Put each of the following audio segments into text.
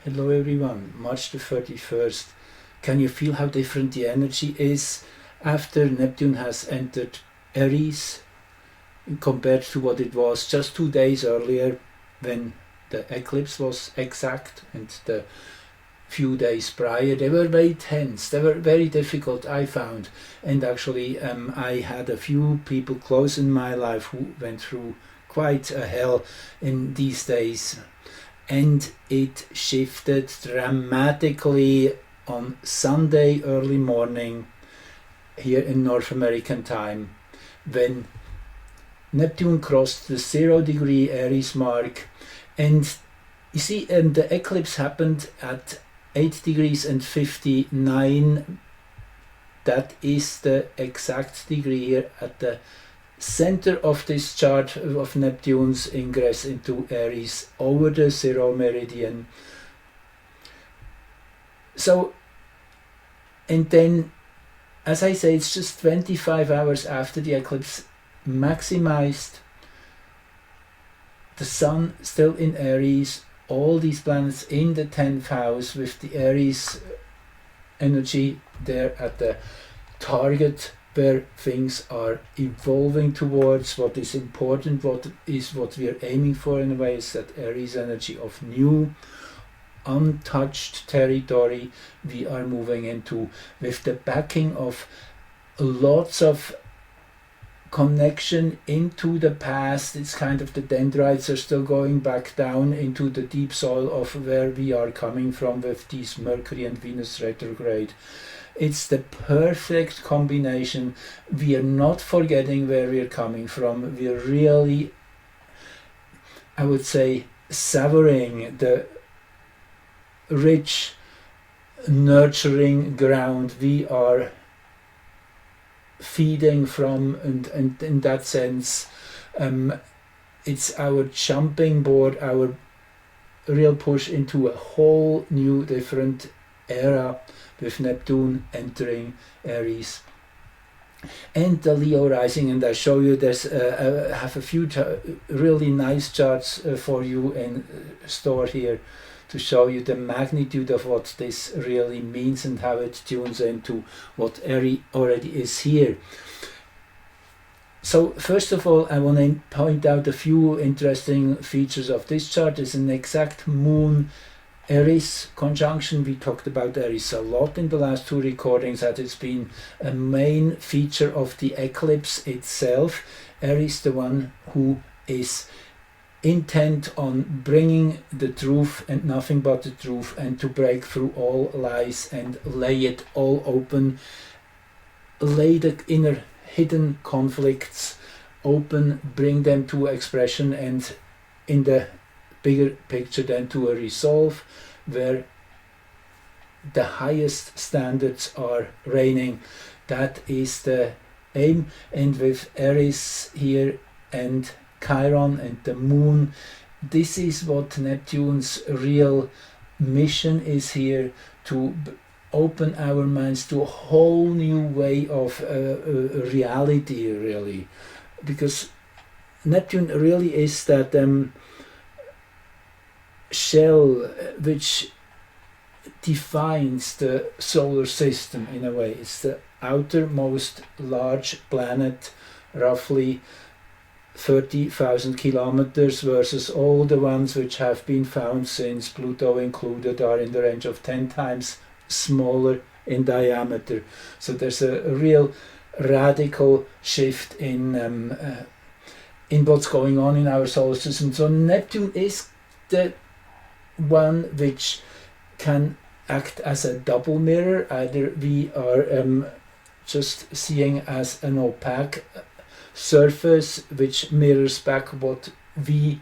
Hello everyone, March the 31st. Can you feel how different the energy is after Neptune has entered Aries compared to what it was just 2 days earlier when the eclipse was exact, and the few days prior they were very tense, they were very difficult, I found. And actually I had a few people close in my life who went through quite a hell in these days. And it shifted dramatically on Sunday early morning here in North American time, when Neptune crossed the 0-degree Aries mark. And you see, the eclipse happened at 8 degrees and 59. That is the exact degree here at the center of this chart of Neptune's ingress into Aries over the 0 meridian. So, and then, as I say, it's just 25 hours after the eclipse maximized, the Sun still in Aries, all these planets in the 10th house with the Aries energy there at the target where things are evolving towards. What is important, what we are aiming for in a way, is that Aries energy of new, untouched territory we are moving into, with the backing of lots of connection into the past. It's kind of the dendrites are still going back down into the deep soil of where we are coming from with these Mercury and Venus retrograde. It's the perfect combination. We are not forgetting where we are coming from. We are really, I would say, savoring the rich, nurturing ground we are feeding from, and in that sense, it's our jumping board, our real push into a whole new, different era with Neptune entering Aries and the Leo rising. And I show you there's I have a few really nice charts for you in store here to show you the magnitude of what this really means and how it tunes into what already is here. So first of all, I want to point out a few interesting features of this chart. Is an exact Moon Aries conjunction. We talked about Aries a lot in the last two recordings, that it's been a main feature of the eclipse itself. Aries, the one who is intent on bringing the truth and nothing but the truth, and to break through all lies and lay it all open, lay the inner hidden conflicts open, bring them to expression, and in the bigger picture then to a resolve where the highest standards are reigning. That is the aim. And with Aries here and Chiron and the Moon, this is what Neptune's real mission is here, to open our minds to a whole new way of reality, really, because Neptune really is that shell which defines the solar system in a way. It's the outermost large planet, roughly 30,000 kilometers, versus all the ones which have been found since, Pluto included, are in the range of 10 times smaller in diameter. So there's a real radical shift in what's going on in our solar system. So Neptune is the one which can act as a double mirror. Either we are just seeing as an opaque surface which mirrors back what we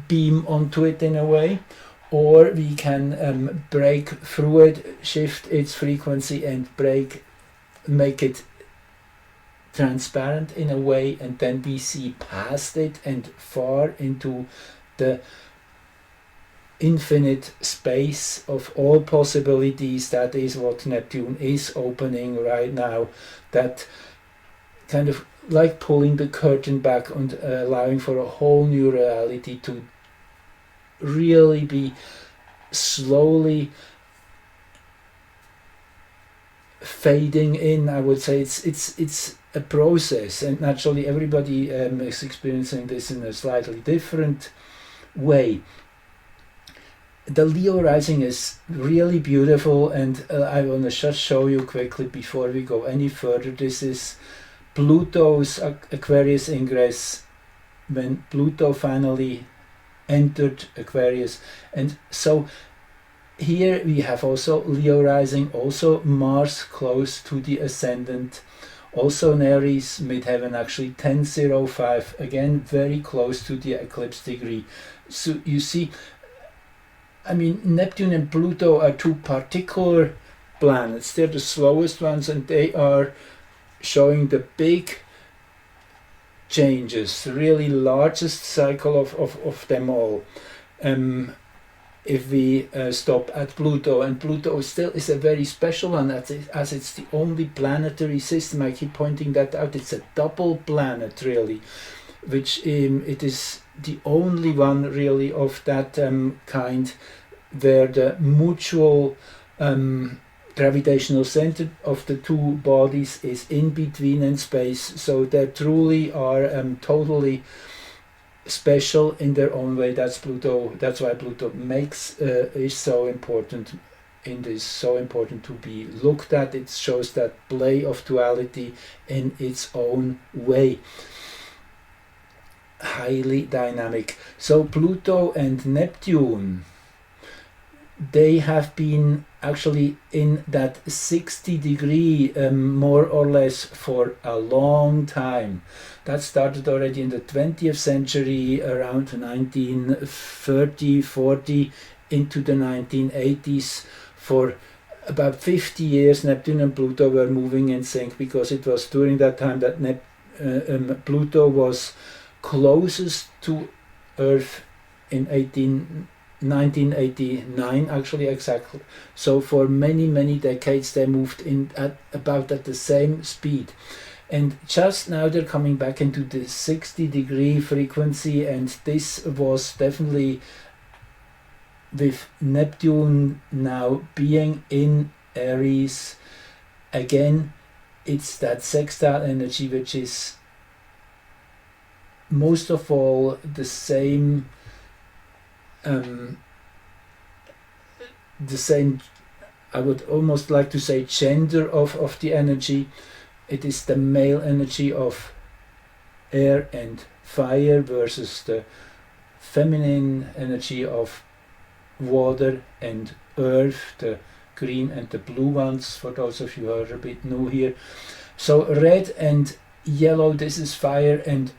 beam onto it in a way, or we can break through it, shift its frequency and make it transparent in a way, and then we see past it and far into the infinite space of all possibilities. That is what Neptune is opening right now. That kind of like pulling the curtain back and allowing for a whole new reality to really be slowly fading in. I would say it's a process, and naturally everybody is experiencing this in a slightly different way. The Leo rising is really beautiful, and I want to just show you quickly before we go any further. This is Pluto's Aquarius ingress when Pluto finally entered Aquarius. And so here we have also Leo rising, also Mars close to the ascendant, also in Aries, midheaven actually 1005, again very close to the eclipse degree. So you see, I mean, Neptune and Pluto are two particular planets. They're the slowest ones, and they are showing the big changes, the really largest cycle of them all. If we stop at Pluto, and Pluto still is a very special one as it's the only planetary system. I keep pointing that out. It's a double planet really, which it is the only one really of that kind where the mutual gravitational center of the two bodies is in between in space. So they truly are totally special in their own way. That's Pluto. That's why Pluto makes is so important in this, so important to be looked at. It shows that play of duality in its own way. Highly dynamic. So Pluto and Neptune, they have been actually in that 60 degree more or less for a long time. That started already in the 20th century, around 1930, 40, into the 1980s. For about 50 years, Neptune and Pluto were moving in sync, because it was during that time that Pluto was closest to Earth in 1989, actually, exactly. So for many decades they moved in at about at the same speed, and just now they're coming back into the 60 degree frequency. And this was definitely, with Neptune now being in Aries again, it's that sextile energy which is most of all the same, I would almost like to say, gender of the energy. It is the male energy of air and fire versus the feminine energy of water and earth, the green and the blue ones, for those of you who are a bit new here. So red and yellow, this is fire and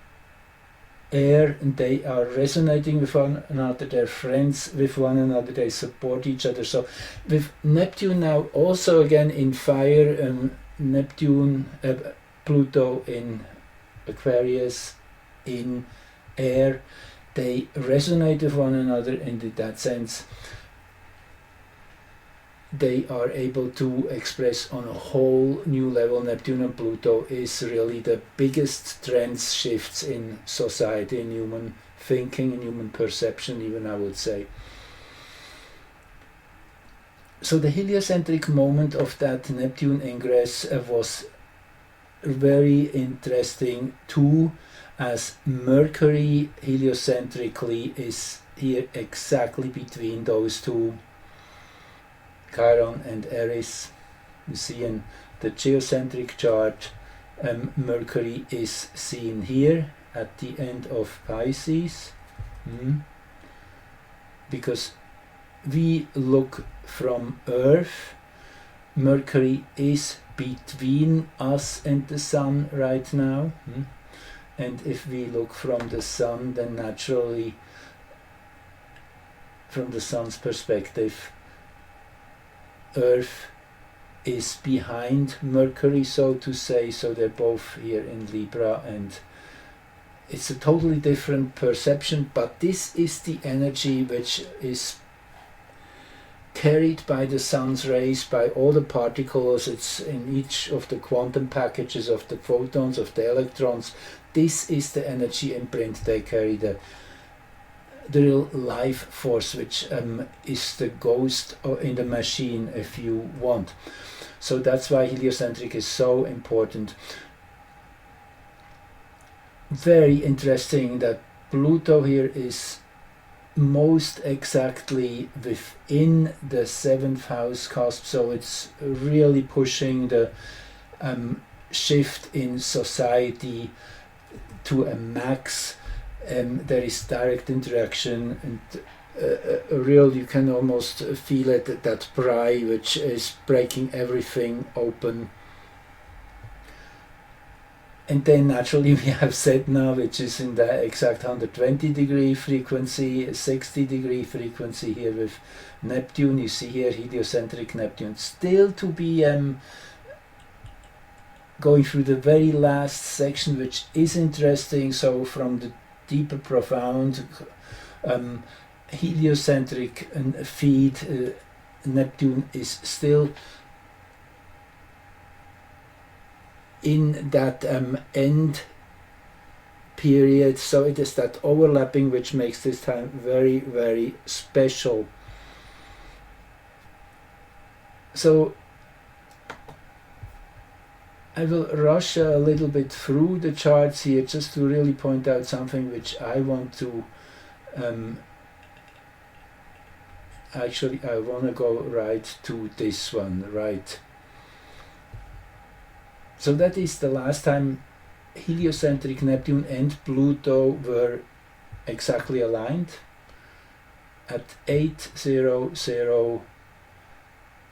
air, and they are resonating with one another, they're friends with one another, they support each other. So with Neptune now also again in fire, Pluto in Aquarius in air, they resonate with one another, and in that sense they are able to express on a whole new level. Neptune and Pluto is really the biggest trends shifts in society, in human thinking, in human perception even, I would say. So the heliocentric moment of that Neptune ingress was very interesting too, as Mercury heliocentrically is here exactly between those two, Chiron and Aries. You see in the geocentric chart, Mercury is seen here at the end of Pisces, because we look from Earth. Mercury is between us and the Sun right now, and if we look from the Sun, then naturally, from the Sun's perspective, Earth is behind Mercury, so to say. So they're both here in Libra, and it's a totally different perception, but this is the energy which is carried by the sun's rays, by all the particles. It's in each of the quantum packages of the photons, of the electrons. This is the energy imprint they carry, the the real life force, which is the ghost in the machine, if you want. So that's why heliocentric is so important. Very interesting that Pluto here is most exactly within the 7th house cusp, so it's really pushing the shift in society to a max. There is direct interaction, and you can almost feel it, that pry which is breaking everything open. And then naturally we have Sedna, which is in the exact 120 degree frequency, 60 degree frequency here with Neptune. You see here heliocentric Neptune still to be going through the very last section, which is interesting. So from the deeper profound heliocentric feed, Neptune is still in that end period, so it is that overlapping which makes this time very, very special. So I will rush a little bit through the charts here just to really point out something which I want to actually I want to go right to this one, right. So that is the last time heliocentric Neptune and Pluto were exactly aligned at 800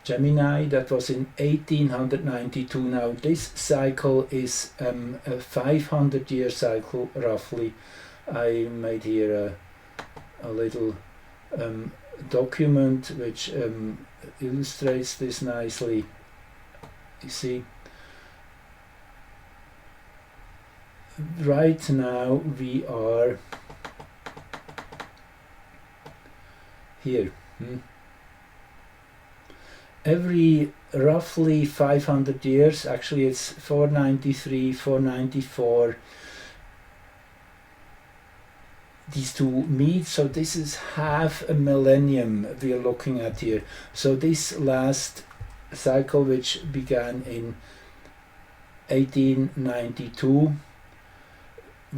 Gemini. That was in 1892. Now this cycle is a 500-year cycle roughly. I made here a little document which illustrates this nicely. You see, right now we are here. Every roughly 500 years, actually it's 493, 494, these two meet, so this is half a millennium we are looking at here. So this last cycle, which began in 1892,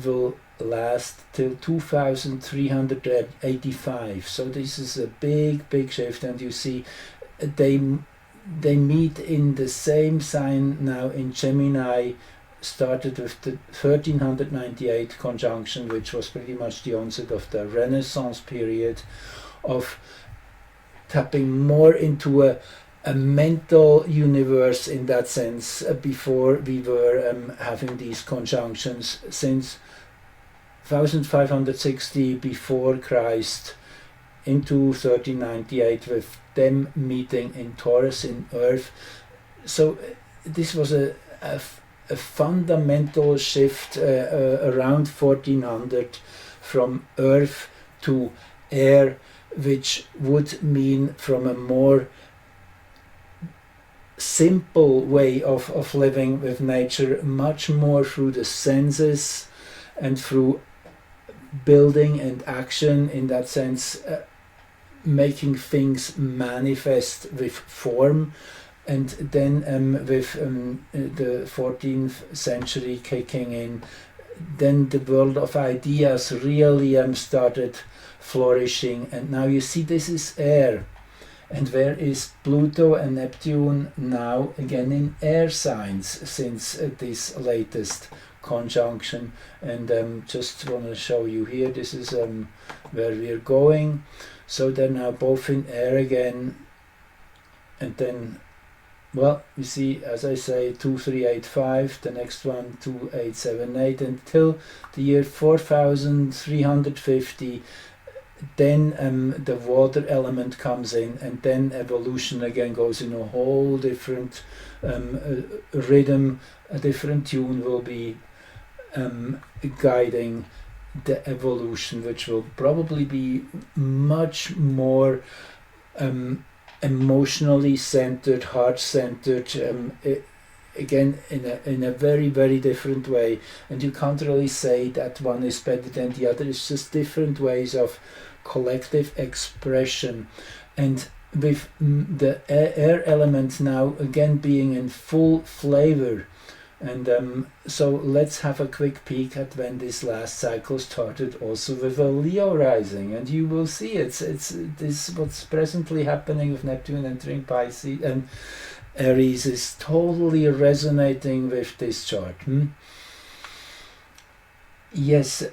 will last till 2385. So this is a big shift, and you see they meet in the same sign now in Gemini. Started with the 1398 conjunction, which was pretty much the onset of the Renaissance period, of tapping more into a mental universe in that sense. Before we were having these conjunctions since 1560 before Christ into 1398, with them meeting in Taurus in Earth. So this was a fundamental shift around 1400 from Earth to air, which would mean from a more simple way of living with nature, much more through the senses and through building and action, in that sense, making things manifest with form. And then with the 14th century kicking in, then the world of ideas really started flourishing. And now you see this is air. And where is Pluto and Neptune now? Again in air signs since this latest conjunction. And just want to show you here, this is where we're going. So they're now both in air again. And then, well, you see, as I say, 2385, the next one 2878, until the year 4350. Then the water element comes in, and then evolution again goes in a whole different rhythm. A different tune will be guiding the evolution, which will probably be much more emotionally centered, heart centered. again in a very, very different way, and you can't really say that one is better than the other. It's just different ways of collective expression. And with the air element now again being in full flavor. And so let's have a quick peek at when this last cycle started, also with a Leo rising, and you will see it's this what's presently happening with Neptune entering Pisces and Aries is totally resonating with this chart. Yes,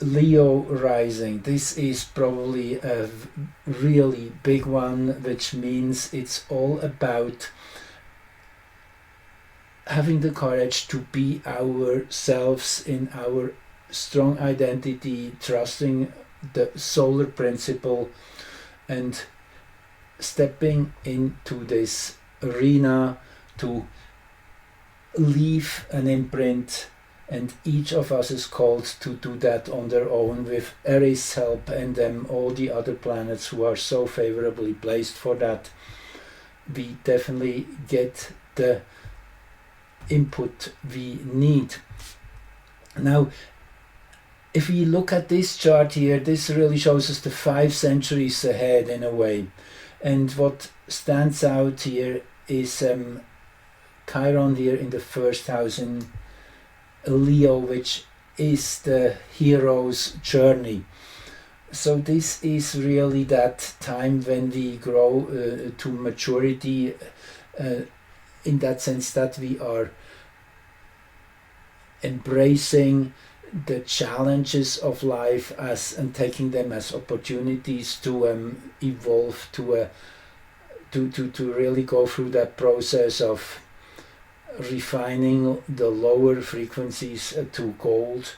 Leo rising. This is probably a really big one, which means it's all about having the courage to be ourselves in our strong identity, trusting the solar principle and stepping into this arena to leave an imprint, and each of us is called to do that on their own with Aries' help and all the other planets who are so favorably placed for that. We definitely get the input we need. Now, if we look at this chart here, this really shows us the 5 centuries ahead in a way. And what stands out here is Chiron here in the first house in Leo, which is the hero's journey. So this is really that time when we grow to maturity, in that sense that we are embracing the challenges of life and taking them as opportunities to evolve, to really go through that process of refining the lower frequencies to gold.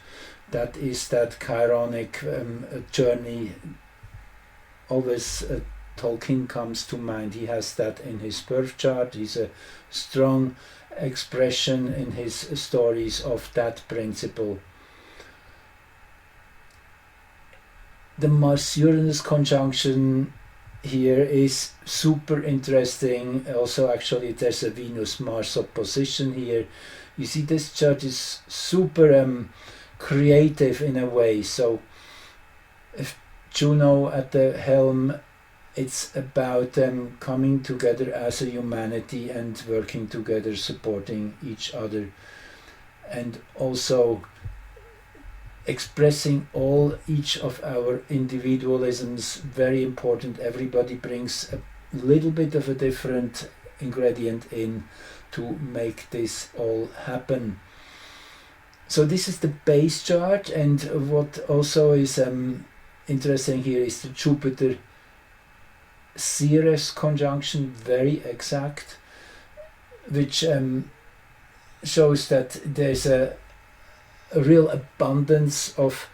That is that chironic journey. Always Tolkien comes to mind. He has that in his birth chart. He's a strong expression in his stories of that principle. The Mars-Uranus conjunction here is super interesting. Also, actually, there's a Venus-Mars opposition here. You see, this chart is super creative in a way. So, if Juno at the helm, it's about coming together as a humanity and working together, supporting each other, and also expressing each of our individualisms. Very important. Everybody brings a little bit of a different ingredient in to make this all happen. So this is the base chart, and what also is interesting here is the Jupiter Ceres conjunction, very exact, which shows that there's a real abundance of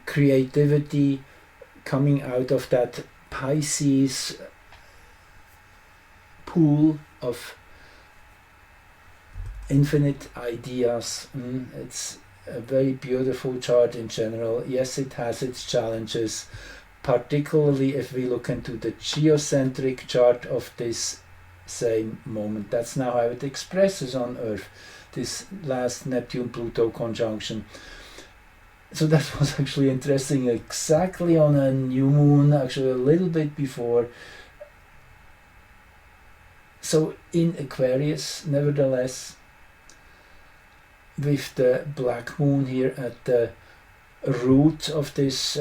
creativity coming out of that Pisces pool of infinite ideas. It's a very beautiful chart in general. Yes, it has its challenges, particularly if we look into the geocentric chart of this same moment. That's now how it expresses on Earth, this last Neptune-Pluto conjunction. So that was actually interesting, exactly on a new moon, actually a little bit before. So in Aquarius, nevertheless, with the black moon here at the root of this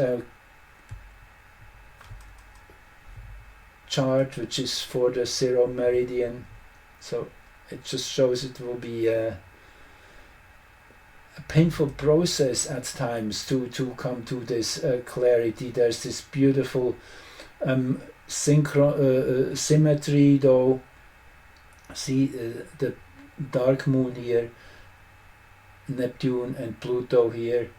chart, which is for the 0 meridian. So it just shows it will be a painful process at times to come to this clarity. There's this beautiful symmetry though. See the dark moon here, Neptune and Pluto here,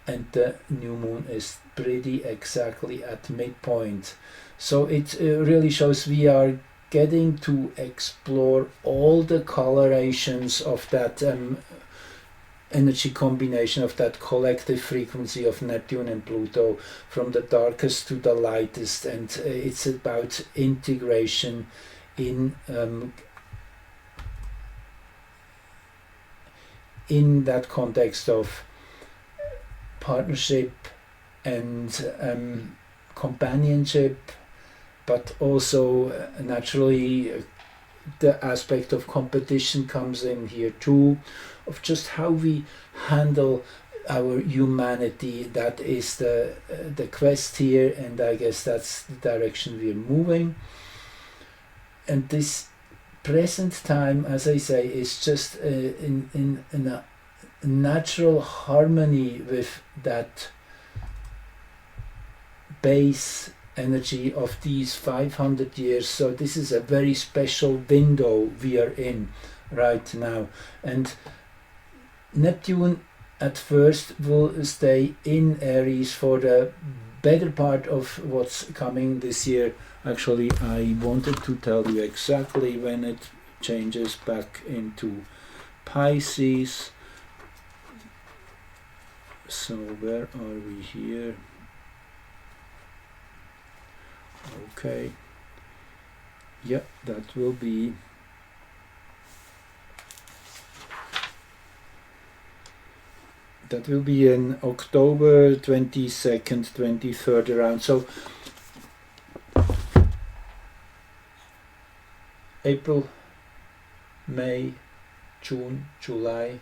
and the new moon is pretty exactly at midpoint. So it really shows we are getting to explore all the colorations of that energy combination, of that collective frequency of Neptune and Pluto, from the darkest to the lightest, and it's about integration in in that context of partnership and companionship, but also naturally the aspect of competition comes in here too, of just how we handle our humanity. That is the quest here, and I guess that's the direction we're moving. And this present time, as I say, is just in a natural harmony with that base energy of these 500 years. So this is a very special window we are in right now. And Neptune at first will stay in Aries for the better part of what's coming this year. Actually, I wanted to tell you exactly when it changes back into Pisces. So where are we here? Okay. Yeah, that will be in October 22nd, 23rd around. So April, May, June, July,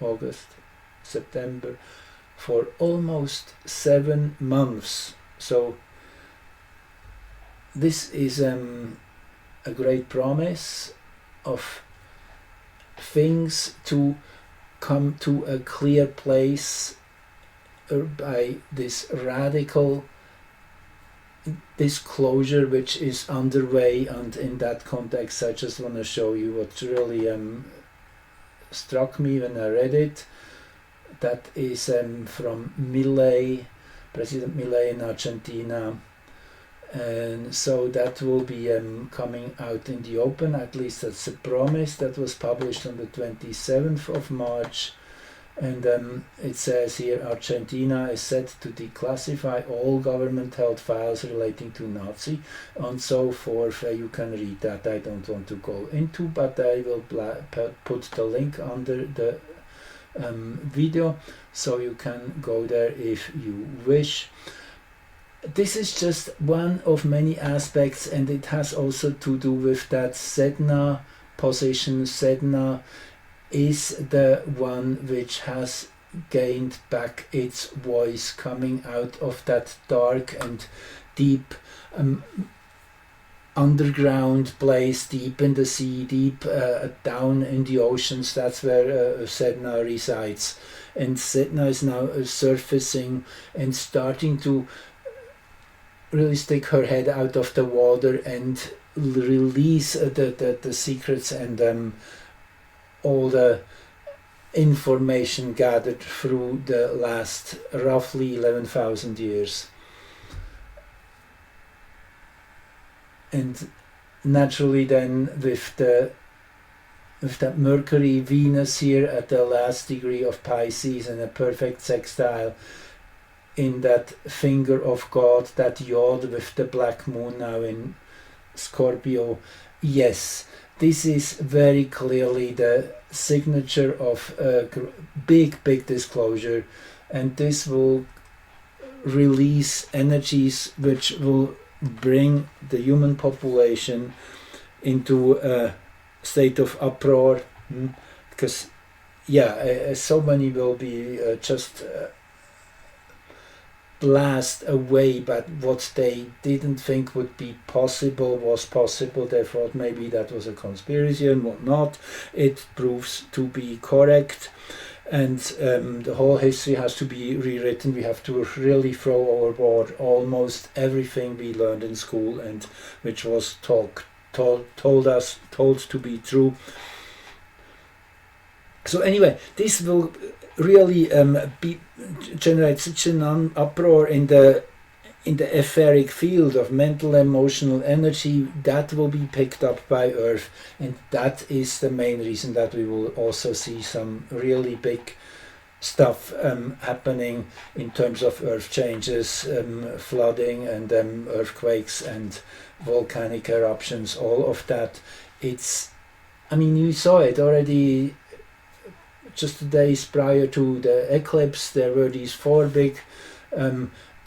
August, September, for almost 7 months. So this is a great promise of things to come to a clear place by this radical disclosure which is underway. And in that context, I just want to show you what really struck me when I read it. That is from Milei, President Milei in Argentina. And so that will be coming out in the open. At least that's a promise. That was published on the 27th of March. And it says here, Argentina is set to declassify all government-held files relating to Nazi and so forth. You can read that. I don't want to go into, but I will put the link under the video, so you can go there if you wish. This is just one of many aspects, and it has also to do with that Sedna position. Sedna is the one which has gained back its voice, coming out of that dark and deep underground place, deep in the sea, deep down in the oceans. That's where Sedna resides. And Sedna is now surfacing and starting to really stick her head out of the water and release the secrets and all the information gathered through the last roughly 11,000 years. And naturally then with that Mercury Venus here at the last degree of Pisces and a perfect sextile in that finger of God, that yod with the black moon now in Scorpio. Yes, this is very clearly the signature of a big disclosure, and this will release energies which will bring the human population into a state of uproar, because so many will be just blast away, but what they didn't think would be possible was possible. They thought maybe that was a conspiracy and whatnot. It proves to be correct, and the whole history has to be rewritten. We have to really throw overboard almost everything we learned in school and which was told to be true. So anyway, this will really generate such an uproar in the etheric field of mental emotional energy that will be picked up by Earth, and that is the main reason that we will also see some really big stuff happening in terms of earth changes, flooding and earthquakes and volcanic eruptions, all of that. You saw it already just the days prior to the eclipse, there were these 4 big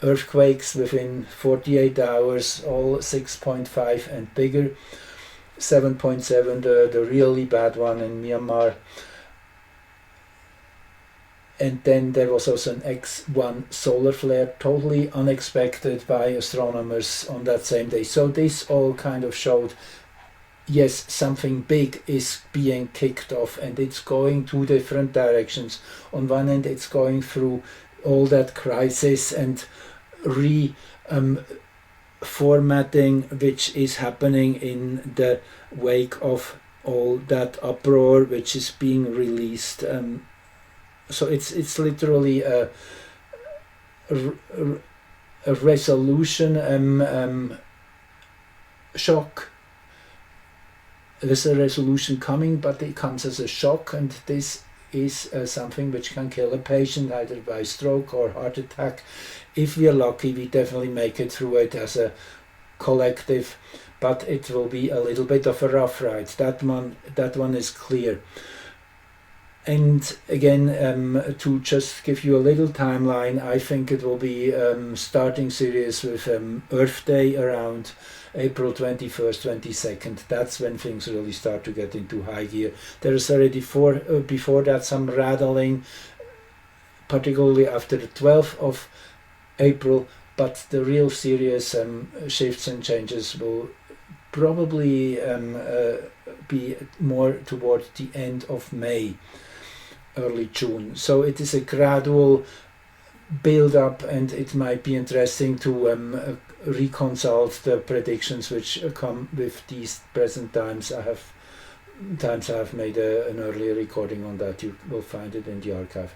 earthquakes within 48 hours, all 6.5 and bigger. 7.7, the really bad one in Myanmar. And then there was also an X1 solar flare, totally unexpected by astronomers on that same day. So this all kind of showed, yes, something big is being kicked off, and it's going 2 different directions. On one end, it's going through all that crisis and formatting which is happening in the wake of all that uproar which is being released. So it's literally a resolution shock. There's a resolution coming, but it comes as a shock, and this is something which can kill a patient either by stroke or heart attack. If we are lucky, we definitely make it through it as a collective, but it will be a little bit of a rough ride. That one is clear. And again, to just give you a little timeline, I think it will be starting serious with Earth Day around April 21st, 22nd. That's when things really start to get into high gear. There is already before that some rattling, particularly after the 12th of April, but the real serious shifts and changes will probably be more toward the end of May, early June. So it is a gradual build up, and it might be interesting to reconsult the predictions which come with these present times. I have made an earlier recording on that. You will find it in the archive.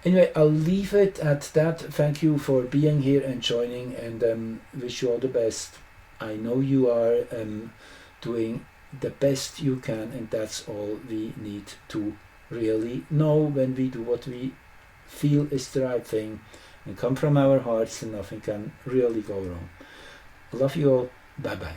Anyway, I'll leave it at that. Thank you for being here and joining, and wish you all the best. I know you are doing the best you can, and that's all we need to really know when we do what we feel is the right thing and come from our hearts, and nothing can really go wrong. Love you all. Bye bye.